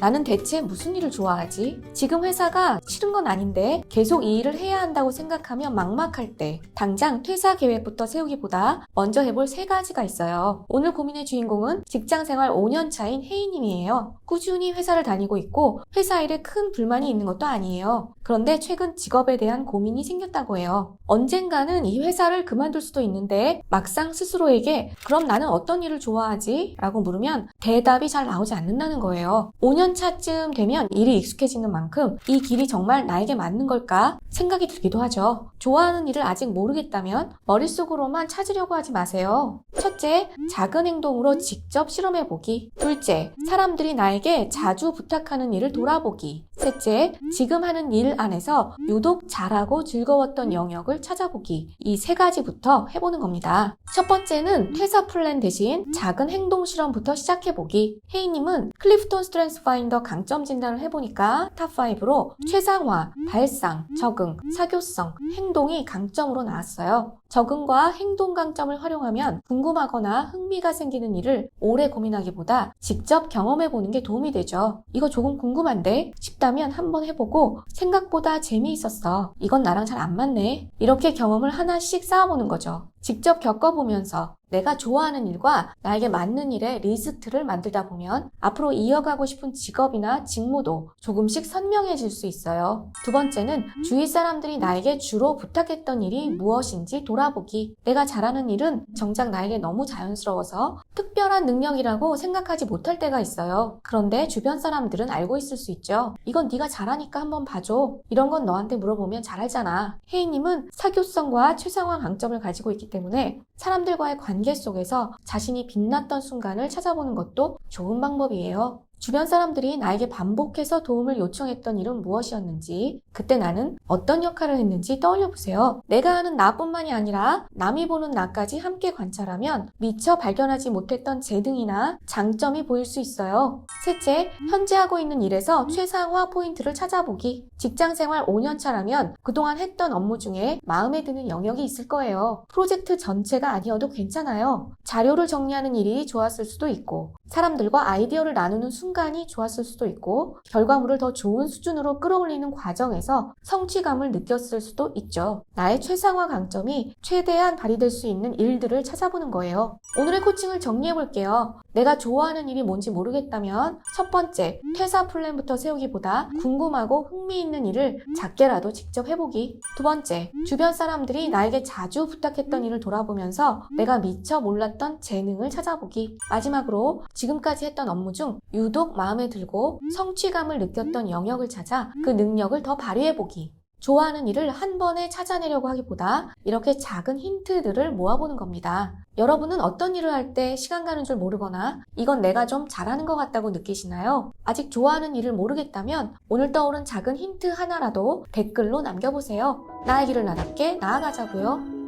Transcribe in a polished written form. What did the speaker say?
나는 대체 무슨 일을 좋아하지? 지금 회사가 싫은 건 아닌데 계속 이 일을 해야 한다고 생각하면 막막할 때 당장 퇴사 계획부터 세우기보다 먼저 해볼 3가지가 있어요. 오늘 고민의 주인공은 직장생활 5년 차인 혜인님이에요. 꾸준히 회사를 다니고 있고 회사 일에 큰 불만이 있는 것도 아니에요. 그런데 최근 직업에 대한 고민이 생겼다고 해요. 언젠가는 이 회사를 그만둘 수도 있는데 막상 스스로에게 그럼 나는 어떤 일을 좋아하지? 라고 물으면 대답이 잘 나오지 않는다는 거예요. 5년 차쯤 되면 일이 익숙해지는 만큼 이 길이 정말 나에게 맞는 걸까 생각이 들기도 하죠. 좋아하는 일을 아직 모르겠다면 머릿속으로만 찾으려고 하지 마세요. 첫째, 작은 행동으로 직접 실험해보기. 둘째, 사람들이 나에게 자주 부탁하는 일을 돌아보기. 셋째, 지금 하는 일 안에서 유독 잘하고 즐거웠던 영역을 찾아보기. 이 3가지부터 해보는 겁니다. 첫 번째는 퇴사 플랜 대신 작은 행동 실험부터 시작해보기. 혜인님은 클리프톤 스트렝스 파인더 강점 진단을 해보니까 탑5로 최상화, 발상, 적응, 사교성, 행동이 강점으로 나왔어요. 적응과 행동 강점을 활용하면 궁금하거나 흥미가 생기는 일을 오래 고민하기보다 직접 경험해보는 게 도움이 되죠. 이거 조금 궁금한데? 싶다면 한번 해보고 생각보다 재미있었어. 이건 나랑 잘 안 맞네. 이렇게 경험을 하나씩 쌓아보는 거죠. 직접 겪어보면서 내가 좋아하는 일과 나에게 맞는 일의 리스트를 만들다 보면 앞으로 이어가고 싶은 직업이나 직무도 조금씩 선명해질 수 있어요. 두 번째는 주위 사람들이 나에게 주로 부탁했던 일이 무엇인지 돌아보기. 내가 잘하는 일은 정작 나에게 너무 자연스러워서 특별한 능력이라고 생각하지 못할 때가 있어요. 그런데 주변 사람들은 알고 있을 수 있죠. 이건 네가 잘하니까 한번 봐줘. 이런 건 너한테 물어보면 잘하잖아. 혜인님은 사교성과 최상화 강점을 가지고 있기 때문에 사람들과의 관계 속에서 자신이 빛났던 순간을 찾아보는 것도 좋은 방법이에요. 주변 사람들이 나에게 반복해서 도움을 요청했던 일은 무엇이었는지, 그때 나는 어떤 역할을 했는지 떠올려보세요. 내가 하는 나뿐만이 아니라 남이 보는 나까지 함께 관찰하면 미처 발견하지 못했던 재능이나 장점이 보일 수 있어요. 셋째, 현재 하고 있는 일에서 최상화 포인트를 찾아보기. 직장생활 5년 차라면 그동안 했던 업무 중에 마음에 드는 영역이 있을 거예요. 프로젝트 전체가 아니어도 괜찮아요. 자료를 정리하는 일이 좋았을 수도 있고, 사람들과 아이디어를 나누는 순간이 좋았을 수도 있고, 결과물을 더 좋은 수준으로 끌어올리는 과정에서 성취감을 느꼈을 수도 있죠. 나의 최상화 강점이 최대한 발휘될 수 있는 일들을 찾아보는 거예요. 오늘의 코칭을 정리해볼게요. 내가 좋아하는 일이 뭔지 모르겠다면 첫 번째, 퇴사 플랜부터 세우기보다 궁금하고 흥미있는 일을 작게라도 직접 해보기. 두 번째, 주변 사람들이 나에게 자주 부탁했던 일을 돌아보면서 내가 미처 몰랐던 재능을 찾아보기. 마지막으로 지금까지 했던 업무 중 유독 마음에 들고 성취감을 느꼈던 영역을 찾아 그 능력을 더 발휘해보기. 좋아하는 일을 한 번에 찾아내려고 하기보다 이렇게 작은 힌트들을 모아보는 겁니다. 여러분은 어떤 일을 할 때 시간 가는 줄 모르거나 이건 내가 좀 잘하는 것 같다고 느끼시나요? 아직 좋아하는 일을 모르겠다면 오늘 떠오른 작은 힌트 하나라도 댓글로 남겨보세요. 나의 길을 나답게 나아가자고요.